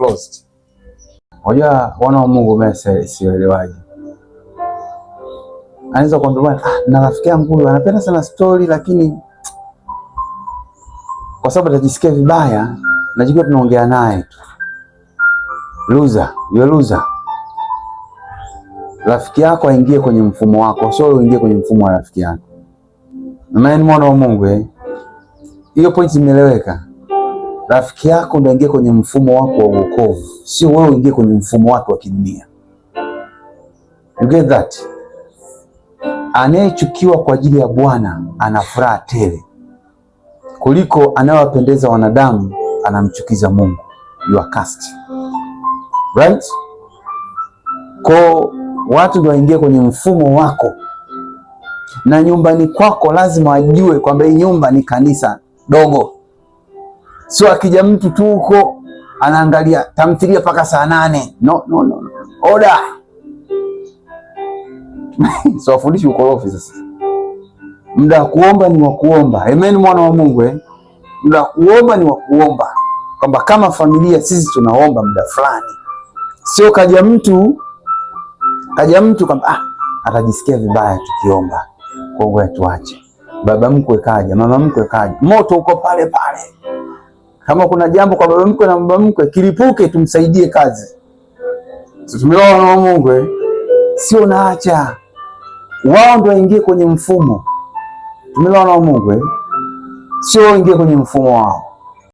closed. Unajua wana wa Mungu mimi sielewaje. Anaweza kuambia bwana, na rafiki yangu huyu anapenda sana story, lakini kwa sababu atajisikia vibaya, najikuta tunaongea naye tu. Loser, you loser. Rafiki yako aingie kwenye mfumo wako, sio uingie kwenye mfumo wa rafiki yako. Maana mwana wa Mungu hiyo point imeeleweka. Rafiki yako ndio aingie kwenye mfumo wako wa wokovu, sio wewe uingie kwenye mfumo wako wa kidunia. You get that? Anayechukiwa kwa ajili ya Bwana ana furaha tele kuliko anayewapendeza wanadamu anamchukiza Mungu. You are cursed. Right? Kwa watu ndio waingie kwenye mfumo wako, na nyumbani kwako lazima wajue kwamba hii nyumba ni kanisa dogo. Sio akija mtu tu huko anaangalia tamthilia paka saa 8. No. Order. So wafundishi ukorofi sasa. Muda wa kuomba ni wa kuomba. Amen, mwana wa Mungu Muda wa kuomba ni wa kuomba. Kwamba kama familia sisi tunaomba muda fulani. Sio kaja mtu kwamba atajisikia vibaya tukiomba. Kwa hiyo tuache. Baba mkwe kaja, mama mkwe kaja. Moto uko pale pale. Kama kuna jambo kwa baba mkwe na mama mkwe kilipuke, tumsaidie kazi. Tumeona wa Mungu sio naacha. Wao ndio waingie kwenye mfumo. Tumeona wa Mungu sio waingie kwenye mfumo wao.